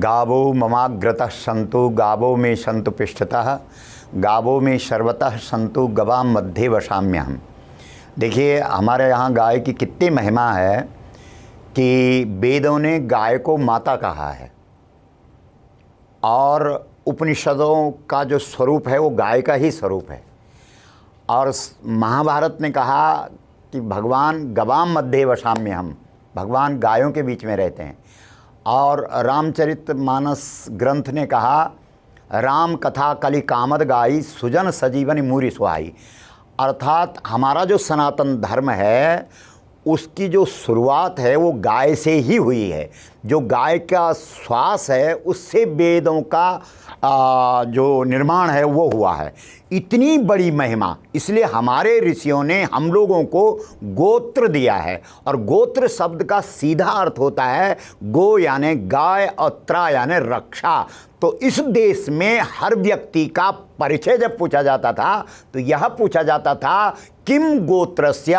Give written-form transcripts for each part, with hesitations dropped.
गावो ममाग्रतः सन्तु गावो में सन्तु पृष्ठतः गावो में सर्वतः सन्तु गवाम मध्ये वसाम्यहम्। देखिए हमारे यहाँ गाय की कितनी महिमा है कि वेदों ने गाय को माता कहा है और उपनिषदों का जो स्वरूप है वो गाय का ही स्वरूप है। और महाभारत ने कहा कि भगवान गवाम मध्य वसाम्यहम्, भगवान गायों के बीच में रहते हैं। और रामचरितमानस ग्रंथ ने कहा राम कथा कलि कामद गाई सुजन सजीवन मूरी सुहाई। अर्थात हमारा जो सनातन धर्म है उसकी जो शुरुआत है वो गाय से ही हुई है। जो गाय का श्वास है उससे वेदों का जो निर्माण है वो हुआ है। इतनी बड़ी महिमा, इसलिए हमारे ऋषियों ने हम लोगों को गोत्र दिया है। और गोत्र शब्द का सीधा अर्थ होता है गो यानी गाय और त्र यानी रक्षा। तो इस देश में हर व्यक्ति का परिचय जब पूछा जाता था तो यह पूछा जाता था किम गोत्रस्य,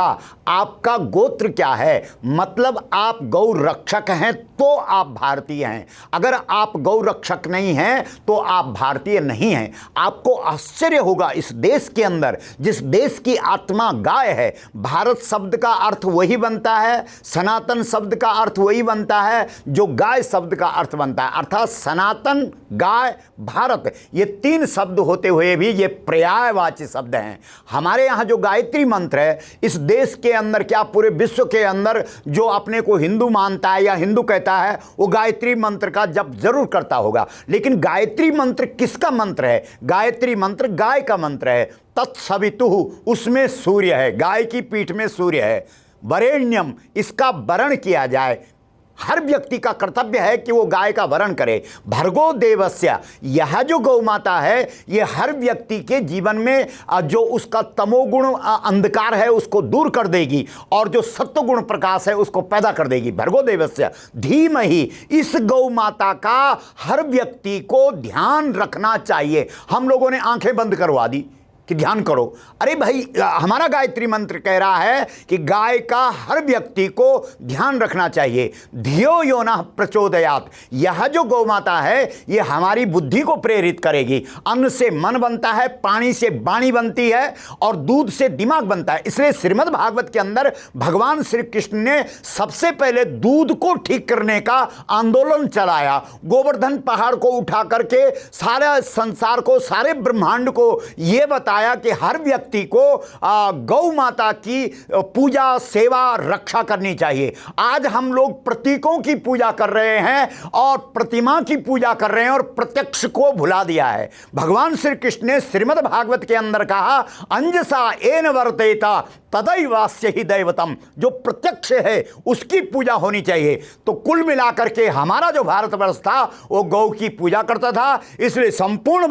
आपका गोत्र क्या है। मतलब आप गौ रक्षक हैं तो आप भारतीय हैं, अगर आप गौ रक्षक नहीं हैं तो आप भारतीय नहीं हैं। आपको आश्चर्य होगा इस देश के अंदर, जिस देश की आत्मा गाय है, भारत शब्द का अर्थ वही बनता है, सनातन शब्द का अर्थ वही बनता है जो गाय शब्द का अर्थ बनता है। अर्थात सनातन, गाय, भारत, ये तीन शब्द होते हुए भी ये पर्यायवाची शब्द हैं। हमारे यहाँ जो गायत्री मंत्र है इस देश के अंदर, क्या पूरे विश्व के अंदर जो अपने को हिंदू मानता है या हिंदू कहता है वो गायत्री मंत्र का जप जरूर करता होगा। लेकिन गायत्री मंत्र किसका मंत्र है? गायत्री मंत्र गाय का मंत्र है। तत्सवितुः, उसमें सूर्य है, गाय की पीठ में सूर्य है। वरेण्यम, इसका वरण किया जाए। हर व्यक्ति का कर्तव्य है कि वो गाय का वरण करे। भर्गो देवस्य, यह जो गौ माता है ये हर व्यक्ति के जीवन में जो उसका तमोगुण अंधकार है उसको दूर कर देगी और जो सत्वगुण प्रकाश है उसको पैदा कर देगी। भर्गो देवस्य धीमहि, इस गौ माता का हर व्यक्ति को ध्यान रखना चाहिए। हम लोगों ने आंखें बंद करवा दी कि ध्यान करो। अरे भाई, हमारा गायत्री मंत्र कह रहा है कि गाय का हर व्यक्ति को ध्यान रखना चाहिए। धियो यो नः प्रचोदयात्, यह जो गौ माता है ये हमारी बुद्धि को प्रेरित करेगी। अन्न से मन बनता है, पानी से वाणी बनती है और दूध से दिमाग बनता है। इसलिए श्रीमद् भागवत के अंदर भगवान श्री कृष्ण ने सबसे पहले दूध को ठीक करने का आंदोलन चलाया। गोवर्धन पहाड़ को उठा करके सारे संसार को, सारे ब्रह्मांड को ये बताया कि हर व्यक्ति को गौ माता की पूजा, सेवा, रक्षा करनी चाहिए। आज हम लोग प्रतीकों की पूजा कर रहे हैं और प्रतिमा की पूजा कर रहे हैं और प्रत्यक्ष को भुला दिया है। भगवान श्री कृष्ण ने श्रीमद् भागवत के अंदर कहा अंजसा एन वर्तेता तदैवास्य ही दैवतम, जो प्रत्यक्ष है उसकी पूजा होनी चाहिए। तो कुल मिलाकर के हमारा जो भारतवर्ष था वो गौ की पूजा करता था। इसलिए संपूर्ण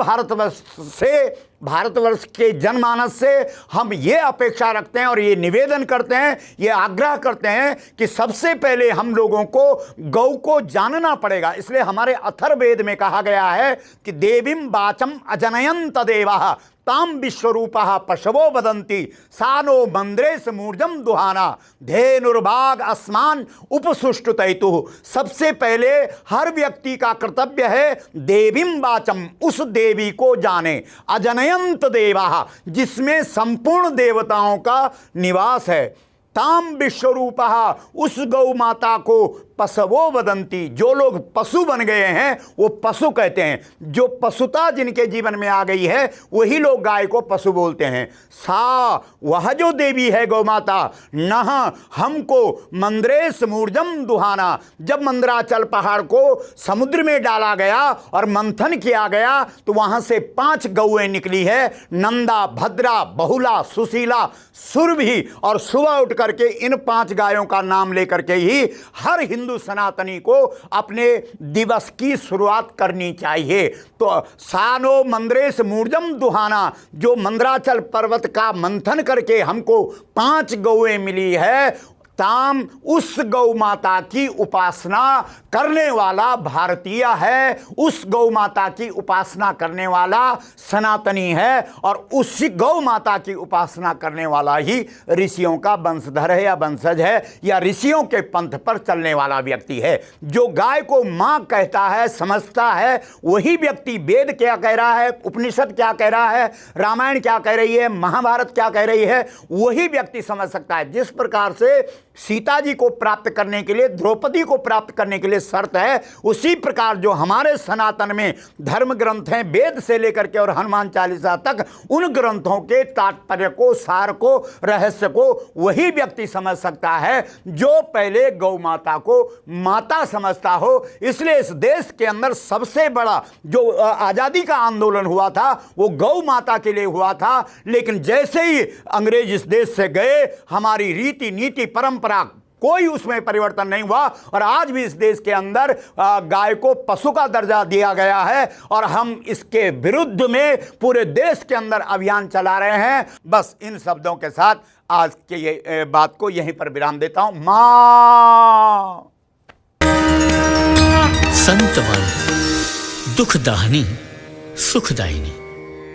भारतवर्ष के जनमानस से हम ये अपेक्षा रखते हैं और ये निवेदन करते हैं, ये आग्रह करते हैं कि सबसे पहले हम लोगों को गौ को जानना पड़ेगा। इसलिए हमारे अथर्ववेद में कहा गया है कि देवीं वाचम अजनयंत देवाः ताम विश्वरूपः पशवो वदन्ति सानो मंद्रेश मूर्जम दुहाना धेनुर्भाग अस्मान उपसुष्टुतैतुः। सबसे पहले हर व्यक्ति का कर्तव्य है देवीं वाचम, उस देवी को जाने, अजनयंत देवाः, जिसमें संपूर्ण देवताओं का निवास है। ताम विश्वरूपः, उस गौ माता को पशवो वदंती, जो लोग पशु बन गए हैं वो पशु कहते हैं। जो पशुता जिनके जीवन में आ गई है वही लोग गाय को पशु बोलते हैं। सा, वह जो देवी है गौ माता, नह, हमको मंद्रेश मूर्जम दुहाना, जब मंदराचल पहाड़ को समुद्र में डाला गया और मंथन किया गया तो वहां से 5 गौएं निकली है, नंदा, भद्रा, बहुला, सुशीला, सुरभि। और सुबह उठ करके इन 5 गायों का नाम लेकर के ही हर हिंदू सनातनी को अपने दिवस की शुरुआत करनी चाहिए। तो सानो मंद्रेश मूर्जम दुहाना, जो मंदराचल पर्वत का मंथन करके हमको 5 गौएं मिली है, ताम उस गौ माता की उपासना करने वाला भारतीय है, उस गौ माता की उपासना करने वाला सनातनी है, और उसी गौ माता की उपासना करने वाला ही ऋषियों का वंशधर है या वंशज है या ऋषियों के पंथ पर चलने वाला व्यक्ति है। जो गाय को मां कहता है, समझता है, वही व्यक्ति वेद क्या कह रहा है, उपनिषद क्या कह रहा है, रामायण क्या कह रही है, महाभारत क्या कह रही है, वही व्यक्ति समझ सकता है। जिस प्रकार से सीता जी को प्राप्त करने के लिए, द्रौपदी को प्राप्त करने के लिए शर्त है, उसी प्रकार जो हमारे सनातन में धर्म ग्रंथ हैं, वेद से लेकर के और हनुमान चालीसा तक, उन ग्रंथों के तात्पर्य को, सार को, रहस्य को वही व्यक्ति समझ सकता है जो पहले गौ माता को माता समझता हो। इसलिए इस देश के अंदर सबसे बड़ा जो आजादी का आंदोलन हुआ था वो गौ माता के लिए हुआ था। लेकिन जैसे ही अंग्रेज इस देश से गए, हमारी रीति नीति परंपरा कोई उसमें परिवर्तन नहीं हुआ, और आज भी इस देश के अंदर गाय को पशु का दर्जा दिया गया है, और हम इसके विरुद्ध में पूरे देश के अंदर अभियान चला रहे हैं। बस इन शब्दों के साथ आज के ये बात को यहीं पर विराम देता हूं। मां संतवाणी दुखदाहिनी सुखदायिनी।